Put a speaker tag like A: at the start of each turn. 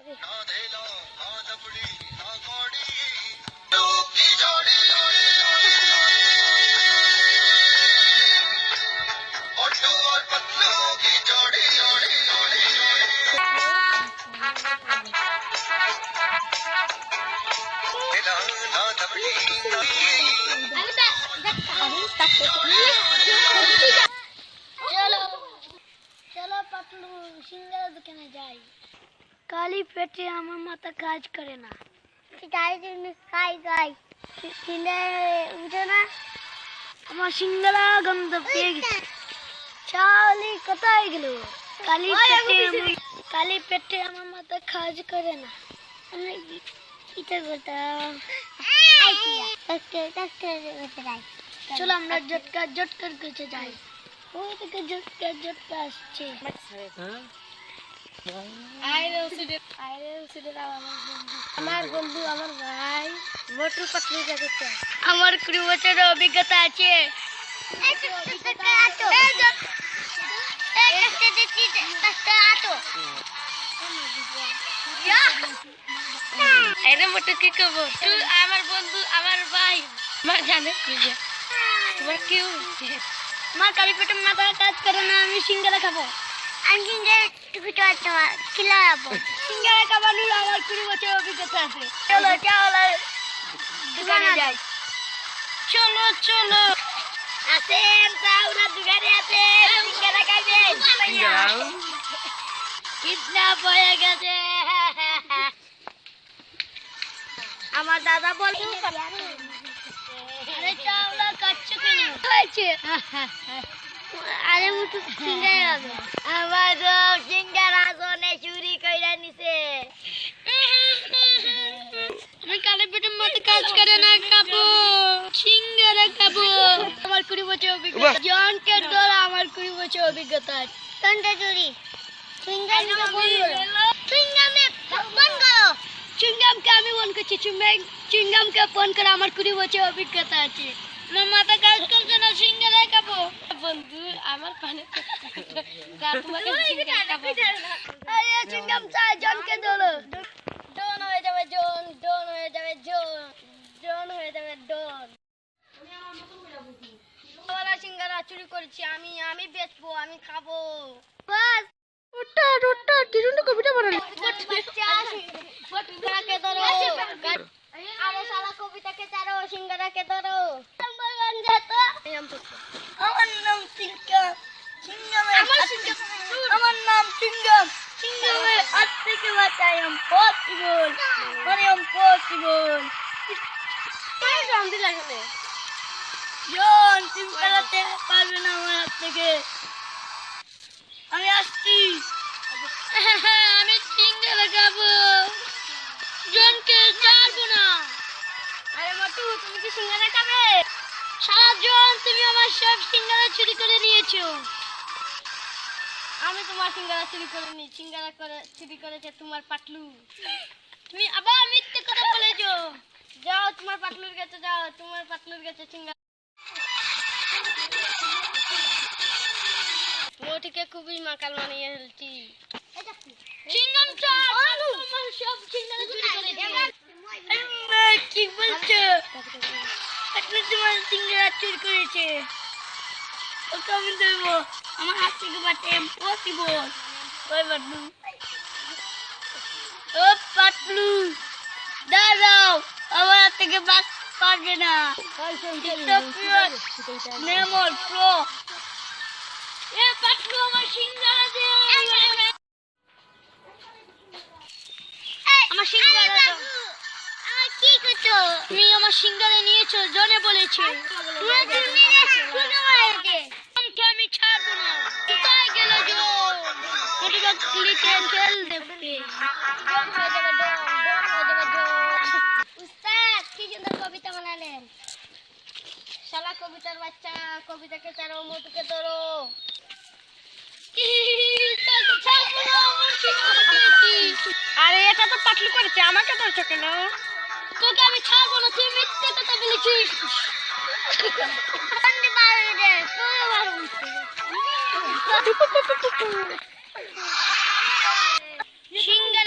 A: चलो पतलू सिंगल दुकाने जाई काली पेटे আমার মাথা কাজ করে না যাই দিন খাই খাই সিনে উঠে না আমার সিঙ্গারা গন্ধ পেয়ে গেছে চালি কোথায় গেল কালি পেটে আমার মাথা কাজ করে না আমি কিটা করতাম চলো আমরা জটকার কাছে যাই ওই থেকে জটকা আসছে আমার বন্ধু আমার ভাই মোটর পাতলু যাচ্ছে আমার 20 বছরের অভিজ্ঞতা আছে মোটর কি করবো আমার বন্ধু আমার ভাই আমার জানে তোমার কি আমার কালি পেটে মাথা কাজ করে না আমি সিঙ্গারা খাবো আমি সিঙ্গারা টুকুটা খিলাবো সিঙ্গারা খাবানোর আমার 20 বছর অভিজ্ঞতা আছে চলো দোকানে যাই চলো আসেন তাওরা দোকানে আছে সিঙ্গারা খাবেন কিডন্যাপ হয়ে গেছে আমার দাদা বলে আরে চাওলা কাচ্চু কেন হয়েছে আরে মুটু সিঙ্গারা হবে আমার সিঙ্গারা জনে চুরি কইরা নিছে আমি কালে পেটে মাথা কাজ করে না খাবো সিঙ্গারা খাবো আমার 20 বছর অভিজ্ঞতা জনকে দল আমার 20 বছর অভিজ্ঞতা তন্ডে চুরি সিঙ্গারা বন্ধ করো সিঙ্গামে বন্ধ করো চুঙ্গামকে আমি বন্ধ করছি চুঙ্গামকে ফোন করে আমার 20 বছর অভিজ্ঞতা আছে আমার মাথা কাজ করছে না সিঙ্গারা খাবো বন্ধু আমার পানে তোমাকে সিঙ্গারা খাবো আরে চুঙ্গাম চাই জনকে দলো ডন হয়ে যাবে ডন হয়ে যাবে ডন হয়ে যাবে ডন ওরা সিঙ্গারা চুরি করেছি আমি বেচবো আমি খাবো বাস ওটা কিরুন্ড কবিতা বানানো ফটকাকে ধরো আরে শালা কবিতাকে ধরো সিঙ্গারাকে ধরো আমার নাম সিঙ্গামের হাত থেকে বাঁচাই ইম্পসিবল জন সিঙ্গারাতে পারবে না আমার হাত থেকে আমি আসছি আমি সিঙ্গারা খাবো জনকে ছাড়বো না আরে মটু তুমি কি সিঙ্গারা খাবে সারা জন তুমি আমার সব সিঙ্গারা চুরি করে নিয়েছো আমি তোমার সিঙ্গারা চুরি করে নি চুরি করেছে তোমার পাতলু তুমি আবার মিথ্যে কথা বলেছো যাও তোমার পাতলুর কাছে সিঙ্গারা মোটিকে খুবই মাকাল মানিয়ে ফেলছি চিংগাম আমার সব সিঙ্গারা চুরি করেছে কি বলছো আপনি তোমার সিঙ্গারা চুরি করেছে ওকে আমি দেবো আমার হাত থেকে বাঁচে ইম্পসিবল ওই পাতলু দাঁড়াও আমার হাত থেকে বাঁচ পারবে না নেমল প্রো পাতলু আমার সিঙ্গারা দে আমার সিঙ্গারা কি করছো তুমি আমার সিঙ্গারা নিয়েছো জনে বলেছে আমি ছাড়বো না কোথায় গেল খেল দেবে উস্তাদ কি সুন্দর কবিতা বানালেন শালা কবিতার বাচ্চা কবিতাকে ছাড়ো মোটুকে ধরো আরে এটা তো পাতলু করেছে আমাকে ধরছো কেন তোকে আমি ছাড়বো না তুই মিথ্যে কথা বলেছিস সিঙ্গারা